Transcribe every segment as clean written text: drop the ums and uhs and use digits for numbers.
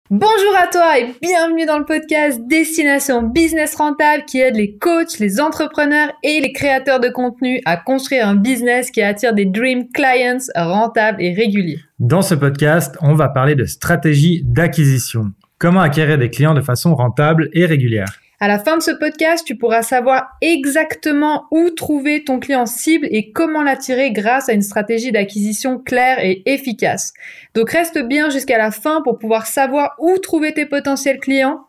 Bonjour à toi et bienvenue dans le podcast Destination Business Rentable qui aide les coachs, les entrepreneurs et les créateurs de contenu à construire un business qui attire des dream clients rentables et réguliers. Dans ce podcast, on va parler de stratégie d'acquisition. Comment acquérir des clients de façon rentable et régulière. À la fin de ce podcast, tu pourras savoir exactement où trouver ton client cible et comment l'attirer grâce à une stratégie d'acquisition claire et efficace. Donc reste bien jusqu'à la fin pour pouvoir savoir où trouver tes potentiels clients,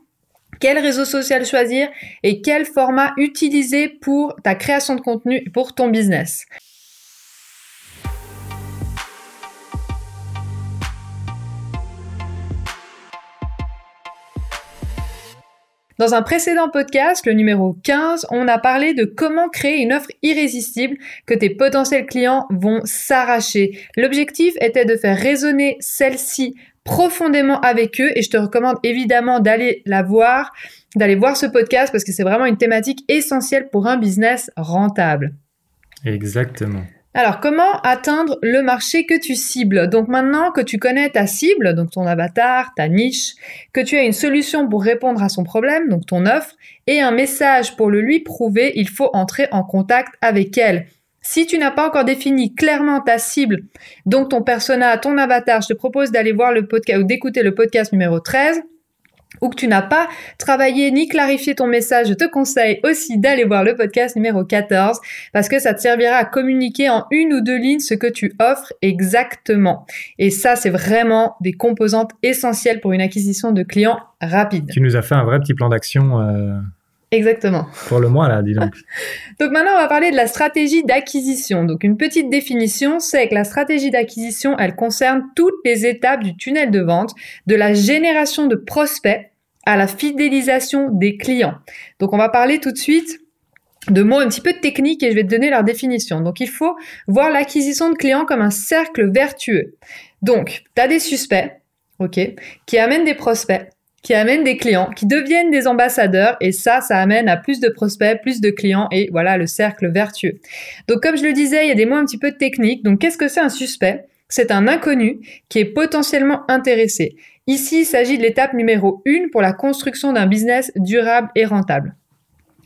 quel réseau social choisir et quel format utiliser pour ta création de contenu et pour ton business. Dans un précédent podcast, le numéro 15, on a parlé de comment créer une offre irrésistible que tes potentiels clients vont s'arracher. L'objectif était de faire résonner celle-ci profondément avec eux et je te recommande évidemment d'aller voir ce podcast parce que c'est vraiment une thématique essentielle pour un business rentable. Exactement. Alors, comment atteindre le marché que tu cibles? Donc maintenant que tu connais ta cible, donc ton avatar, ta niche, que tu as une solution pour répondre à son problème, donc ton offre, et un message pour le lui prouver, il faut entrer en contact avec elle. Si tu n'as pas encore défini clairement ta cible, donc ton persona, ton avatar, je te propose d'aller voir le podcast ou d'écouter le podcast numéro 13, ou que tu n'as pas travaillé ni clarifié ton message, je te conseille aussi d'aller voir le podcast numéro 14 parce que ça te servira à communiquer en une ou deux lignes ce que tu offres exactement. Et ça, c'est vraiment des composantes essentielles pour une acquisition de clients rapide. Tu nous as fait un vrai petit plan d'action Exactement. Pour le mois, là, dis donc. Donc maintenant, on va parler de la stratégie d'acquisition. Donc une petite définition, c'est que la stratégie d'acquisition, elle concerne toutes les étapes du tunnel de vente, de la génération de prospects à la fidélisation des clients. Donc on va parler tout de suite de mots un petit peu techniques et je vais te donner leur définition. Donc il faut voir l'acquisition de clients comme un cercle vertueux. Donc tu as des suspects, qui amènent des prospects, qui amènent des clients, qui deviennent des ambassadeurs et ça amène à plus de prospects, plus de clients et voilà le cercle vertueux. Donc comme je le disais, il y a des mots un petit peu techniques. Donc qu'est-ce que c'est un suspect? C'est un inconnu qui est potentiellement intéressé. Ici, il s'agit de l'étape numéro 1 pour la construction d'un business durable et rentable.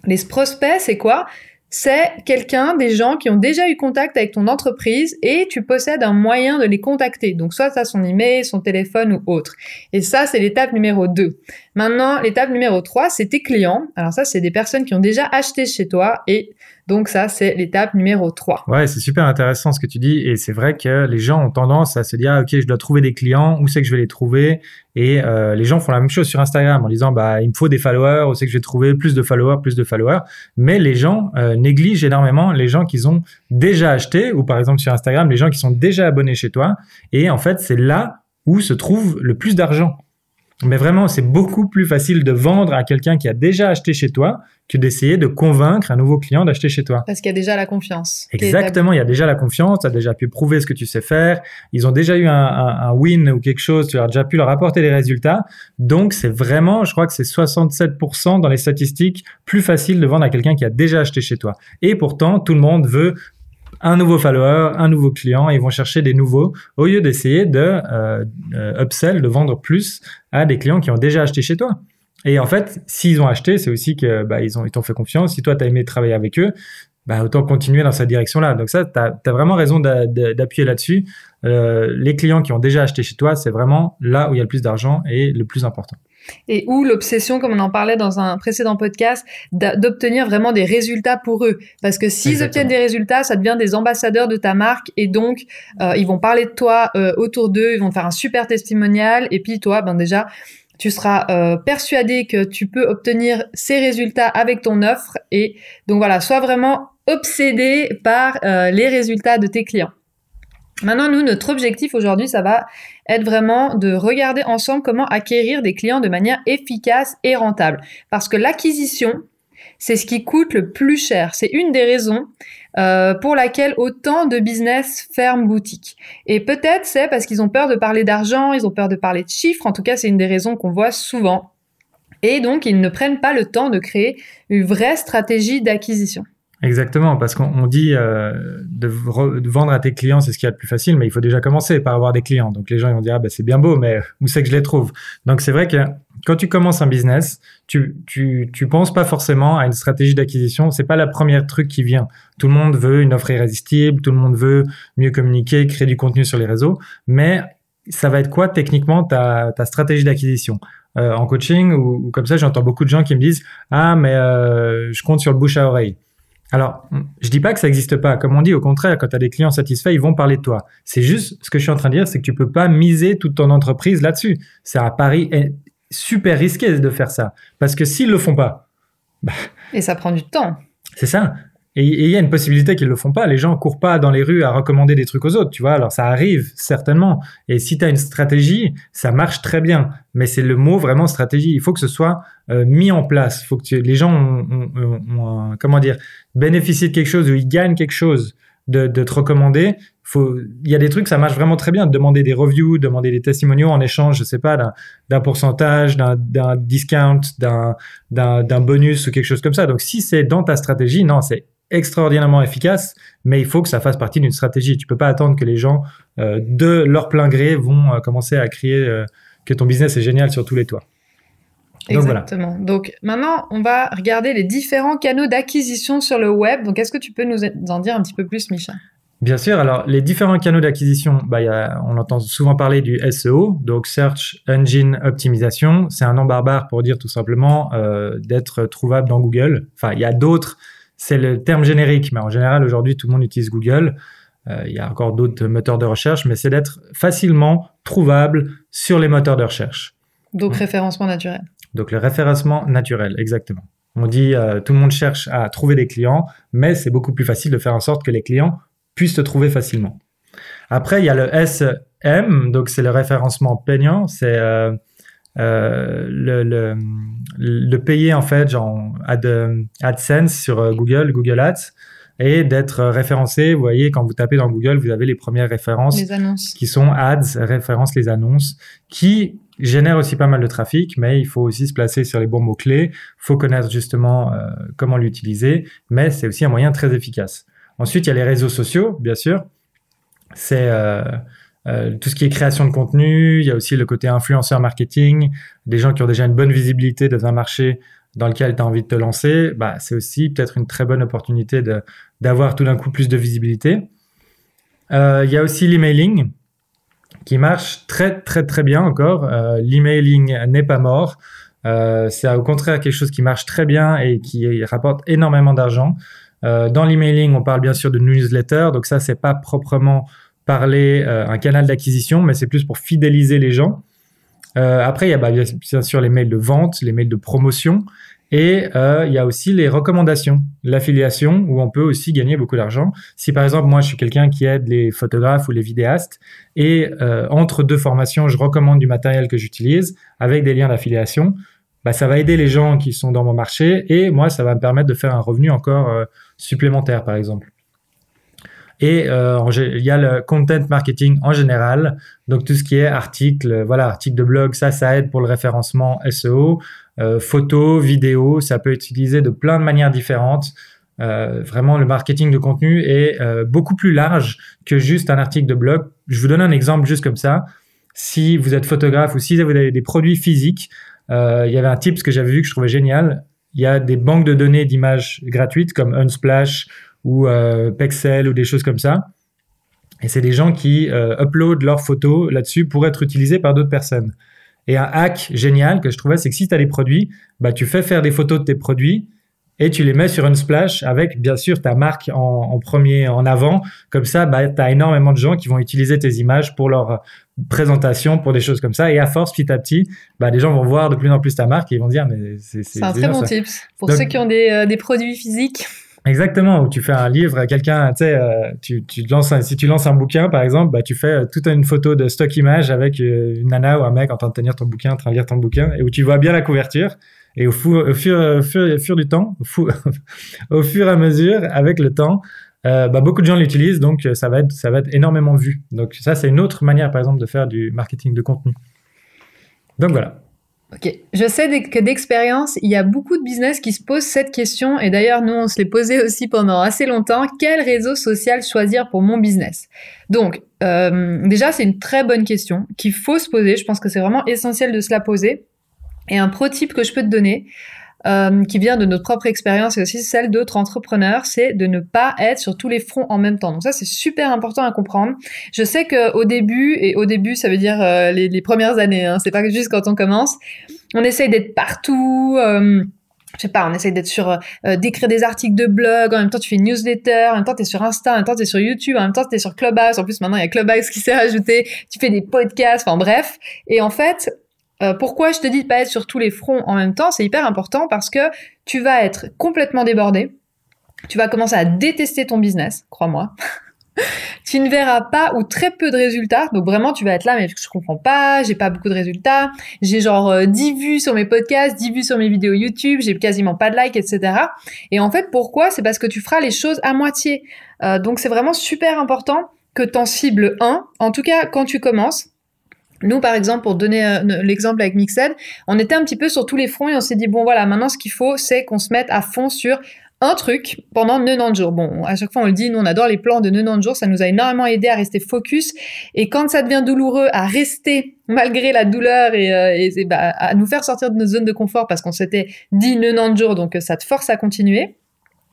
Les prospects, c'est quoi? C'est des gens qui ont déjà eu contact avec ton entreprise et tu possèdes un moyen de les contacter. Donc, soit tu as son email, son téléphone ou autre. Et ça, c'est l'étape numéro 2. Maintenant, l'étape numéro 3, c'est tes clients. Alors ça, c'est des personnes qui ont déjà acheté chez toi et donc ça, c'est l'étape numéro 3. Ouais, c'est super intéressant ce que tu dis et c'est vrai que les gens ont tendance à se dire « Ok, je dois trouver des clients, où c'est que je vais les trouver ?» Et les gens font la même chose sur Instagram en disant « Bah, il me faut des followers, où c'est que je vais trouver plus de followers ?» Mais les gens négligent énormément les gens qui ont déjà acheté ou par exemple sur Instagram, les gens qui sont déjà abonnés chez toi et en fait, c'est là où se trouve le plus d'argent. Mais vraiment, c'est beaucoup plus facile de vendre à quelqu'un qui a déjà acheté chez toi que d'essayer de convaincre un nouveau client d'acheter chez toi. Parce qu'il y a déjà la confiance. Exactement, il y a déjà la confiance, tu as déjà pu prouver ce que tu sais faire, ils ont déjà eu un win ou quelque chose, tu as déjà pu leur apporter des résultats. Donc, c'est vraiment, je crois que c'est 67% dans les statistiques, plus facile de vendre à quelqu'un qui a déjà acheté chez toi. Et pourtant, tout le monde veut un nouveau follower, un nouveau client, et ils vont chercher des nouveaux au lieu d'essayer de upsell, de vendre plus à des clients qui ont déjà acheté chez toi. Et en fait, s'ils ont acheté, c'est aussi que ils t'ont fait confiance. Si toi, tu as aimé travailler avec eux, autant continuer dans cette direction-là. Donc ça, tu as vraiment raison d'appuyer là-dessus. Les clients qui ont déjà acheté chez toi, c'est vraiment là où il y a le plus d'argent et le plus important. Et où l'obsession, comme on en parlait dans un précédent podcast, d'obtenir vraiment des résultats pour eux. Parce que s'ils obtiennent des résultats, ça devient des ambassadeurs de ta marque et donc ils vont parler de toi autour d'eux, ils vont faire un super testimonial et puis toi, déjà, tu seras persuadé que tu peux obtenir ces résultats avec ton offre et donc voilà, sois vraiment obsédé par les résultats de tes clients. Maintenant, nous, notre objectif aujourd'hui, ça va être vraiment de regarder ensemble comment acquérir des clients de manière efficace et rentable. Parce que l'acquisition, c'est ce qui coûte le plus cher. C'est une des raisons pour laquelle autant de business ferment boutique. Et peut-être c'est parce qu'ils ont peur de parler d'argent, ils ont peur de parler de chiffres. En tout cas, c'est une des raisons qu'on voit souvent. Et donc, ils ne prennent pas le temps de créer une vraie stratégie d'acquisition. Exactement, parce qu'on dit de vendre à tes clients, c'est ce qu'il y a de plus facile, mais il faut déjà commencer par avoir des clients. Donc les gens ils vont dire, ah ben c'est bien beau, mais où c'est que je les trouve? Donc c'est vrai que quand tu commences un business, tu penses pas forcément à une stratégie d'acquisition. C'est pas la première truc qui vient. Tout le monde veut une offre irrésistible, tout le monde veut mieux communiquer, créer du contenu sur les réseaux, mais ça va être quoi techniquement ta stratégie d'acquisition? En coaching ou comme ça, j'entends beaucoup de gens qui me disent, ah mais je compte sur le bouche à oreille. Alors, je dis pas que ça n'existe pas. Comme on dit, au contraire, quand tu as des clients satisfaits, ils vont parler de toi. C'est juste, ce que je suis en train de dire, c'est que tu peux pas miser toute ton entreprise là-dessus. C'est un pari super risqué de faire ça. Parce que s'ils le font pas... Bah, et ça prend du temps. C'est ça. Et il y a une possibilité qu'ils le font pas. Les gens courent pas dans les rues à recommander des trucs aux autres, tu vois. Alors, ça arrive, certainement. Et si tu as une stratégie, ça marche très bien. Mais c'est le mot vraiment stratégie. Il faut que ce soit mis en place. Il faut que les gens ont comment dire, bénéficient de quelque chose ou ils gagnent quelque chose de te recommander. Il y a des trucs, ça marche vraiment très bien. Demander des reviews, demander des testimonials en échange, je sais pas, d'un pourcentage, d'un discount, d'un bonus ou quelque chose comme ça. Donc, si c'est dans ta stratégie, non, c'est extraordinairement efficace, mais il faut que ça fasse partie d'une stratégie. Tu peux pas attendre que les gens, de leur plein gré, vont commencer à crier que ton business est génial sur tous les toits. Donc, exactement. Voilà. Donc maintenant, on va regarder les différents canaux d'acquisition sur le web. Donc, est-ce que tu peux nous en dire un petit peu plus, Micha? Bien sûr. Alors, les différents canaux d'acquisition, on entend souvent parler du SEO, donc Search Engine Optimization. C'est un nom barbare pour dire tout simplement d'être trouvable dans Google. Enfin, il y a d'autres. C'est le terme générique, mais en général, aujourd'hui, tout le monde utilise Google. Il y a encore d'autres moteurs de recherche, mais c'est d'être facilement trouvable sur les moteurs de recherche. Donc, référencement naturel. Donc, le référencement naturel, exactement. On dit, tout le monde cherche à trouver des clients, mais c'est beaucoup plus facile de faire en sorte que les clients puissent te trouver facilement. Après, il y a le SM, donc c'est le référencement payant. C'est le payer en fait, genre AdSense sur Google Ads, et d'être référencé. Vous voyez, quand vous tapez dans Google, vous avez les premières références qui sont ads, références les annonces, qui génèrent aussi pas mal de trafic, mais il faut aussi se placer sur les bons mots-clés. Il faut connaître justement comment l'utiliser, mais c'est aussi un moyen très efficace. Ensuite, il y a les réseaux sociaux, bien sûr. C'est tout ce qui est création de contenu. Il y a aussi le côté influenceur marketing, des gens qui ont déjà une bonne visibilité dans un marché dans lequel tu as envie de te lancer. Bah, c'est aussi peut-être une très bonne opportunité d'avoir tout d'un coup plus de visibilité. Il y a aussi l'emailing qui marche très, très, très bien encore. L'emailing n'est pas mort. C'est au contraire quelque chose qui marche très bien et qui rapporte énormément d'argent. Dans l'emailing, on parle bien sûr de newsletter. Donc ça, c'est pas proprement parler un canal d'acquisition, mais c'est plus pour fidéliser les gens. Après, il y a bien sûr les mails de vente, les mails de promotion, et il y a aussi les recommandations, l'affiliation, où on peut aussi gagner beaucoup d'argent. Si par exemple, moi, je suis quelqu'un qui aide les photographes ou les vidéastes, et entre deux formations, je recommande du matériel que j'utilise avec des liens d'affiliation, bah, ça va aider les gens qui sont dans mon marché, et moi, ça va me permettre de faire un revenu encore supplémentaire, par exemple. Et il y a le content marketing en général, donc tout ce qui est articles de blog, ça aide pour le référencement SEO, photos, vidéos, ça peut être utilisé de plein de manières différentes. Vraiment, le marketing de contenu est beaucoup plus large que juste un article de blog. Je vous donne un exemple juste comme ça. Si vous êtes photographe ou si vous avez des produits physiques, il y avait un tips que j'avais vu que je trouvais génial. Il y a des banques de données d'images gratuites comme Unsplash ou Pexel ou des choses comme ça. Et c'est des gens qui uploadent leurs photos là-dessus pour être utilisés par d'autres personnes. Et un hack génial que je trouvais, c'est que si tu as des produits, bah, tu fais faire des photos de tes produits et tu les mets sur Unsplash avec, bien sûr, ta marque en premier, en avant. Comme ça, bah, tu as énormément de gens qui vont utiliser tes images pour leur présentation, pour des choses comme ça. Et à force, petit à petit, bah, les gens vont voir de plus en plus ta marque et ils vont dire, mais c'est un très bon tips pour ceux qui ont des produits physiques. Exactement, où tu fais un livre à quelqu'un, tu sais, si tu lances un bouquin, par exemple, bah, tu fais toute une photo de stock image avec une nana ou un mec en train de tenir ton bouquin, en train de lire ton bouquin, et où tu vois bien la couverture. Et au fur du temps, au fur et à mesure, avec le temps, bah, beaucoup de gens l'utilisent, donc ça va être énormément vu. Donc ça, c'est une autre manière, par exemple, de faire du marketing de contenu. Donc voilà. Ok, je sais que d'expérience, il y a beaucoup de business qui se posent cette question, et d'ailleurs nous on se l'est posé aussi pendant assez longtemps, quel réseau social choisir pour mon business? Donc déjà c'est une très bonne question qu'il faut se poser, je pense que c'est vraiment essentiel de se la poser, et un pro tip que je peux te donner, qui vient de notre propre expérience et aussi celle d'autres entrepreneurs, c'est de ne pas être sur tous les fronts en même temps. Donc ça, c'est super important à comprendre. Je sais qu'au début, et au début, ça veut dire les premières années, hein, c'est pas juste quand on commence, on essaye d'être partout, je sais pas, on essaye d'être sur, d'écrire des articles de blog, en même temps tu fais une newsletter, en même temps t'es sur Insta, en même temps t'es sur YouTube, en même temps t'es sur Clubhouse, en plus maintenant il y a Clubhouse qui s'est rajouté, tu fais des podcasts, enfin bref. Et en fait, pourquoi je te dis de pas être sur tous les fronts en même temps, c'est hyper important parce que tu vas être complètement débordé, tu vas commencer à détester ton business, crois-moi. Tu ne verras pas ou très peu de résultats, donc vraiment tu vas être là, mais je comprends pas, j'ai pas beaucoup de résultats, j'ai genre 10 vues sur mes podcasts, 10 vues sur mes vidéos YouTube, j'ai quasiment pas de likes, etc. Et en fait, pourquoi? C'est parce que tu feras les choses à moitié. Donc c'est vraiment super important que t'en cibles un, en tout cas quand tu commences. Nous, par exemple, pour donner l'exemple avec Mixed, on était un petit peu sur tous les fronts et on s'est dit, bon voilà, maintenant ce qu'il faut, c'est qu'on se mette à fond sur un truc pendant 90 jours. Bon, à chaque fois on le dit, nous on adore les plans de 90 jours, ça nous a énormément aidé à rester focus. Et quand ça devient douloureux, à rester malgré la douleur et à nous faire sortir de notre zone de confort parce qu'on s'était dit 90 jours, donc ça te force à continuer.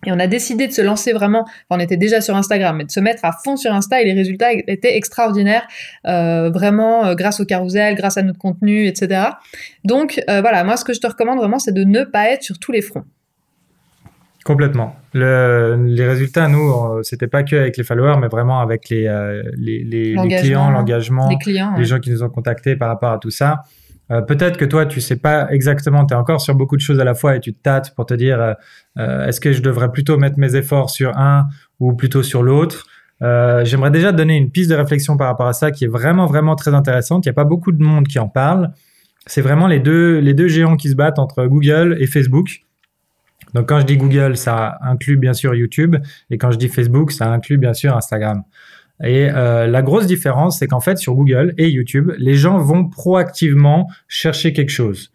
Et on a décidé de se lancer vraiment, enfin, on était déjà sur Instagram, mais de se mettre à fond sur Insta et les résultats étaient extraordinaires, vraiment grâce au carrousel, grâce à notre contenu, etc. Donc voilà, moi ce que je te recommande vraiment, c'est de ne pas être sur tous les fronts. Complètement. Les résultats, nous, c'était pas que avec les followers, mais vraiment avec les clients, l'engagement, les clients, les gens qui nous ont contactés par rapport à tout ça. Peut-être que toi, tu sais pas exactement, tu es encore sur beaucoup de choses à la fois et tu te tâtes pour te dire est-ce que je devrais plutôt mettre mes efforts sur un ou plutôt sur l'autre. J'aimerais déjà te donner une piste de réflexion par rapport à ça qui est vraiment, vraiment très intéressante. Il n'y a pas beaucoup de monde qui en parle. C'est vraiment les deux géants qui se battent entre Google et Facebook. Donc quand je dis Google, ça inclut bien sûr YouTube, et quand je dis Facebook, ça inclut bien sûr Instagram. Et la grosse différence, c'est qu'en fait, sur Google et YouTube, les gens vont proactivement chercher quelque chose.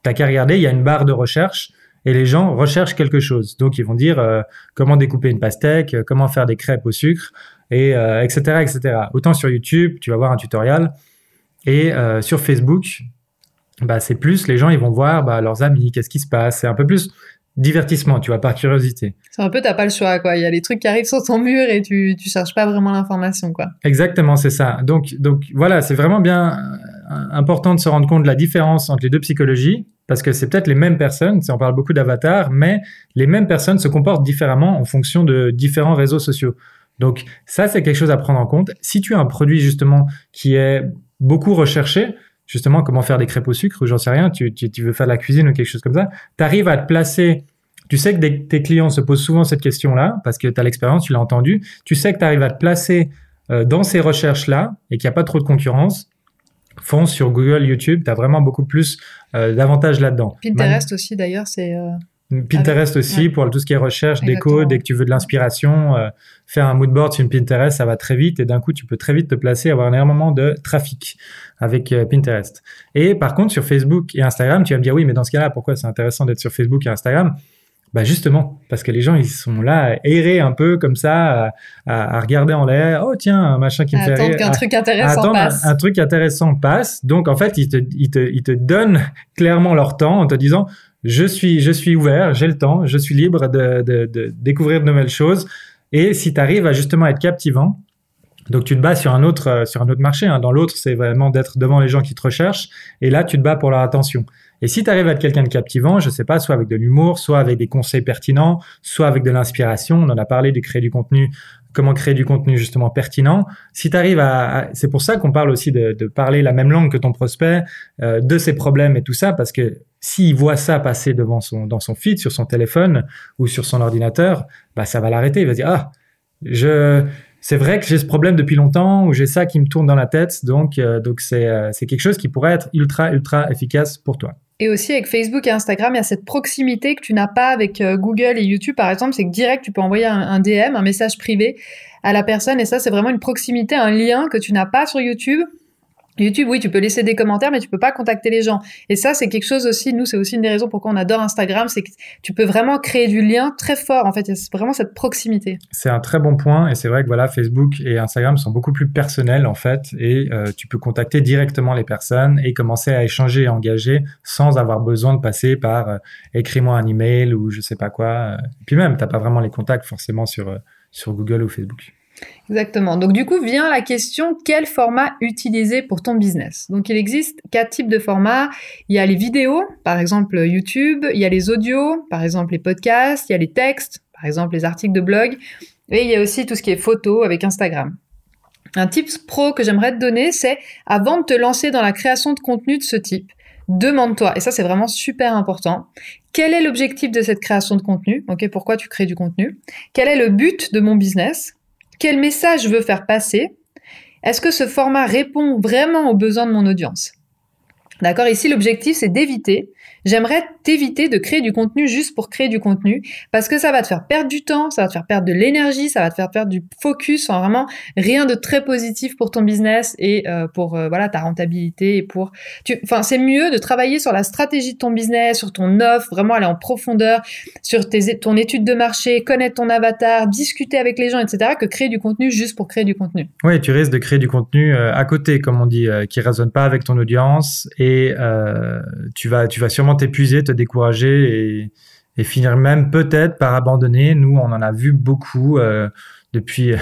T'as qu'à regarder, il y a une barre de recherche et les gens recherchent quelque chose. Donc, ils vont dire comment découper une pastèque, comment faire des crêpes au sucre, et etc., etc. Autant sur YouTube, tu vas voir un tutoriel. Et sur Facebook, c'est plus, les gens, ils vont voir leurs amis, qu'est-ce qui se passe. C'est un peu plus divertissement, tu vois, par curiosité. C'est un peu, t'as pas le choix, quoi. Il y a les trucs qui arrivent sur ton mur et tu cherches pas vraiment l'information, quoi. Exactement, c'est ça. Donc voilà, c'est vraiment bien important de se rendre compte de la différence entre les deux psychologies, parce que c'est peut-être les mêmes personnes, on parle beaucoup d'avatars, mais les mêmes personnes se comportent différemment en fonction de différents réseaux sociaux. Donc ça, c'est quelque chose à prendre en compte. Si tu as un produit, justement, qui est beaucoup recherché, justement, comment faire des crêpes au sucre, ou j'en sais rien, tu veux faire de la cuisine ou quelque chose comme ça, tu arrives à te placer. Tu sais que tes clients se posent souvent cette question-là, parce que tu as l'expérience, tu l'as entendu. Tu sais que tu arrives à te placer dans ces recherches-là et qu'il n'y a pas trop de concurrence. Fonce sur Google, YouTube, tu as vraiment beaucoup plus d'avantages là-dedans. Pinterest aussi, d'ailleurs, c'est... Pinterest aussi, pour tout ce qui est recherche, déco, dès que tu veux de l'inspiration, faire un mood board sur une Pinterest, ça va très vite et d'un coup, tu peux très vite te placer, avoir énormément de trafic avec Pinterest. Et par contre, sur Facebook et Instagram, tu vas me dire, oui, mais dans ce cas-là, pourquoi c'est intéressant d'être sur Facebook et Instagram? Justement, parce que les gens, ils sont là à errer un peu comme ça, à regarder en l'air. Oh, tiens, un machin qui me fait rire. Attendre qu'un truc intéressant passe. Un truc intéressant passe. Donc, en fait, ils te donnent clairement leur temps en te disant, je suis ouvert, j'ai le temps, je suis libre de découvrir de nouvelles choses. Et si tu arrives à justement être captivant, donc tu te bats sur un autre marché. Dans l'autre, c'est vraiment d'être devant les gens qui te recherchent. Et là, tu te bats pour leur attention. Et si tu arrives à être quelqu'un de captivant, je sais pas, soit avec de l'humour, soit avec des conseils pertinents, soit avec de l'inspiration, on en a parlé de créer du contenu, comment créer du contenu justement pertinent. Si tu arrives c'est pour ça qu'on parle aussi de parler la même langue que ton prospect, de ses problèmes et tout ça, parce que s'il voit ça passer dans son feed, sur son téléphone ou sur son ordinateur, ça va l'arrêter. Il va dire, c'est vrai que j'ai ce problème depuis longtemps ou j'ai ça qui me tourne dans la tête, donc c'est quelque chose qui pourrait être ultra, ultra efficace pour toi. Et aussi avec Facebook et Instagram, il y a cette proximité que tu n'as pas avec Google et YouTube, par exemple, c'est que direct, tu peux envoyer un DM, un message privé à la personne, et ça, c'est vraiment une proximité, un lien que tu n'as pas sur YouTube. YouTube, oui, tu peux laisser des commentaires, mais tu peux pas contacter les gens. Et ça, c'est quelque chose aussi, nous, c'est aussi une des raisons pourquoi on adore Instagram, c'est que tu peux vraiment créer du lien très fort. En fait, il y a vraiment cette proximité. C'est un très bon point. Et c'est vrai que voilà, Facebook et Instagram sont beaucoup plus personnels, en fait. Et tu peux contacter directement les personnes et commencer à échanger et engager sans avoir besoin de passer par écris-moi un email ou je sais pas quoi. Et puis même, t'as pas vraiment les contacts forcément sur Google ou Facebook. Exactement. Donc du coup, vient la question, quel format utiliser pour ton business? Donc il existe 4 types de formats. Il y a les vidéos, par exemple YouTube, il y a les audios, par exemple les podcasts, il y a les textes, par exemple les articles de blog, et il y a aussi tout ce qui est photo avec Instagram. Un tips pro que j'aimerais te donner, c'est avant de te lancer dans la création de contenu de ce type, demande-toi, et ça c'est vraiment super important, quel est l'objectif de cette création de contenu? Ok, pourquoi tu crées du contenu? Quel est le but de mon business? Quel message je veux faire passer? Est-ce que ce format répond vraiment aux besoins de mon audience? D'accord, ici l'objectif c'est d'éviter. J'aimerais t'éviter de créer du contenu juste pour créer du contenu parce que ça va te faire perdre du temps, ça va te faire perdre de l'énergie, ça va te faire perdre du focus, enfin vraiment rien de très positif pour ton business et pour voilà ta rentabilité et pour enfin c'est mieux de travailler sur la stratégie de ton business, sur ton offre, vraiment aller en profondeur sur ton étude de marché, connaître ton avatar, discuter avec les gens, etc. que créer du contenu juste pour créer du contenu. Oui, tu risques de créer du contenu à côté, comme on dit, qui résonne pas avec ton audience et tu vas sûrement t'épuiser, te décourager et finir même peut-être par abandonner. Nous, on en a vu beaucoup depuis,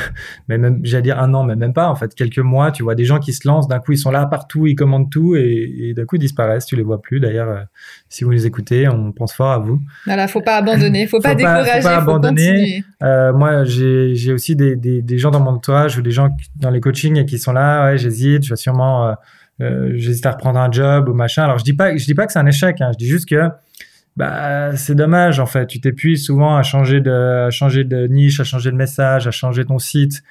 mais même, j'allais dire 1 an, mais même pas, en fait, quelques mois. Tu vois des gens qui se lancent, d'un coup, ils sont là partout, ils commandent tout et d'un coup, ils disparaissent. Tu les vois plus. D'ailleurs, si vous nous écoutez, on pense fort à vous. Voilà, faut pas abandonner, faut pas décourager, faut abandonner. Moi, j'ai aussi des gens dans mon entourage ou des gens dans les coachings qui sont là, ouais, j'hésite, je vais sûrement... j'hésite à reprendre un job ou machin. Alors je dis pas que c'est un échec, hein. Je dis juste que c'est dommage en fait. Tu t'épuises souvent à changer de niche, à changer de message, à changer ton site.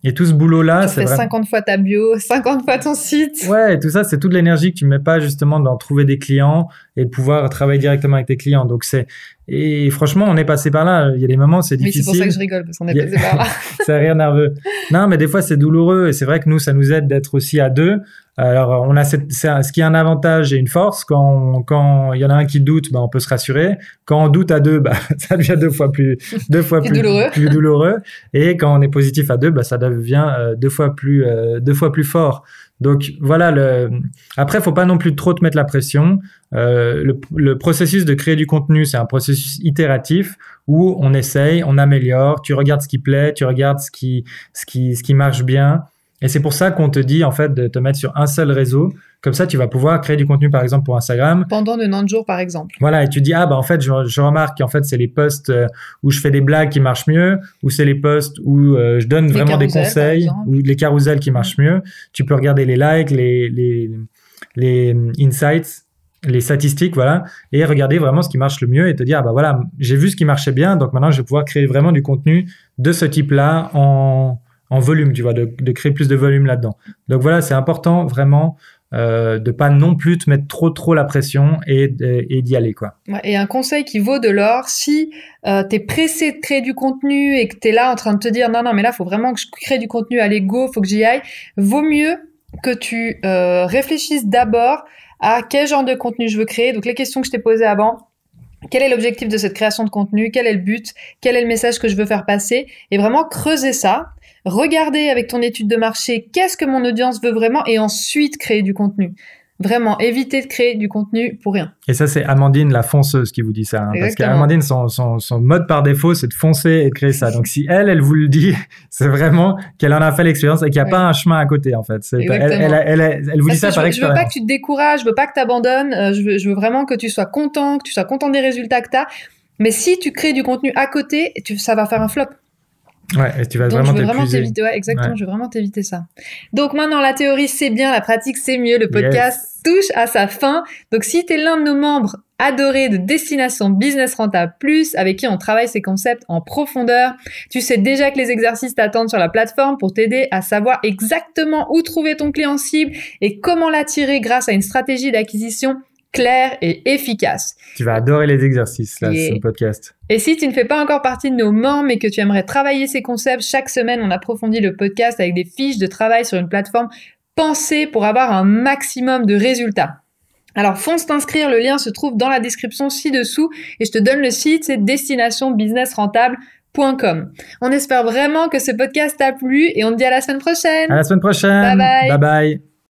Et tout ce boulot-là, c'est vraiment... 50 fois ta bio, 50 fois ton site. Ouais, et tout ça, c'est toute l'énergie que tu mets pas justement dans trouver des clients et de pouvoir travailler directement avec tes clients. Donc et franchement, on est passé par là. Il y a des moments, c'est difficile. Oui, c'est pour ça que je rigole, parce qu'on est passé par là. C'est rire nerveux. Non, mais des fois, c'est douloureux. Et c'est vrai que nous, ça nous aide d'être aussi à 2. Alors, on a ce qui est un avantage et une force. Quand il y en a un qui doute, on peut se rassurer. Quand on doute à 2, ça devient 2 fois plus douloureux. Et quand on est positif à 2, ça devient 2 fois plus fort. Donc voilà, après, faut pas non plus trop te mettre la pression. Le processus de créer du contenu, c'est un processus itératif où on essaye, on améliore, tu regardes ce qui plaît, tu regardes ce qui marche bien. Et c'est pour ça qu'on te dit en fait de te mettre sur un seul réseau. Comme ça, tu vas pouvoir créer du contenu, par exemple, pour Instagram. Pendant 90 jours, par exemple. Voilà, et tu dis, en fait, je remarque qu'en fait, c'est les posts où je fais des blagues qui marchent mieux, ou c'est les posts où je donne vraiment des conseils, ou les carousels qui marchent mieux. Tu peux regarder les likes, les insights, les statistiques, voilà, et regarder vraiment ce qui marche le mieux et te dire, voilà, j'ai vu ce qui marchait bien, donc maintenant, je vais pouvoir créer vraiment du contenu de ce type-là en volume, tu vois, de créer plus de volume là-dedans. Donc voilà, c'est important vraiment de pas non plus te mettre trop la pression et d'y aller, quoi. Ouais, et un conseil qui vaut de l'or, si t'es pressé de créer du contenu et que t'es là en train de te dire non mais là faut vraiment que je crée du contenu, allez go, faut que j'y aille, vaut mieux que tu réfléchisses d'abord à quel genre de contenu je veux créer. Donc les questions que je t'ai posées avant. Quel est l'objectif de cette création de contenu? Quel est le but? Quel est le message que je veux faire passer? Et vraiment creuser ça. Regarder avec ton étude de marché qu'est-ce que mon audience veut vraiment et ensuite créer du contenu. Vraiment, éviter de créer du contenu pour rien. Et ça, c'est Amandine, la fonceuse, qui vous dit ça. Parce qu'Amandine, son mode par défaut, c'est de foncer et de créer ça. Donc, si elle vous le dit, c'est vraiment qu'elle en a fait l'expérience et qu'il n'y a pas un chemin à côté, en fait. Elle vous dit ça par expérience. Je veux pas que tu te décourages, je veux pas que tu abandonnes. Je veux vraiment que tu sois content des résultats que tu as. Mais si tu crées du contenu à côté, ça va faire un flop. Ouais, et tu vas Donc, vraiment t'éviter. Ouais, exactement, ouais. Je veux vraiment t'éviter ça. Donc maintenant, la théorie, c'est bien, la pratique, c'est mieux. Le podcast touche à sa fin. Donc si t'es l'un de nos membres adorés de Destination Business Rentable Plus, avec qui on travaille ces concepts en profondeur, tu sais déjà que les exercices t'attendent sur la plateforme pour t'aider à savoir exactement où trouver ton client cible et comment l'attirer grâce à une stratégie d'acquisition clair et efficace. Tu vas adorer les exercices, là, sur le podcast. Et si tu ne fais pas encore partie de nos membres, mais que tu aimerais travailler ces concepts, chaque semaine, on approfondit le podcast avec des fiches de travail sur une plateforme penser pour avoir un maximum de résultats. Alors, fonce t'inscrire, le lien se trouve dans la description ci-dessous et je te donne le site, c'est destinationbusinessrentable.com. On espère vraiment que ce podcast t'a plu et on te dit à la semaine prochaine. À la semaine prochaine. Bye bye. Bye bye.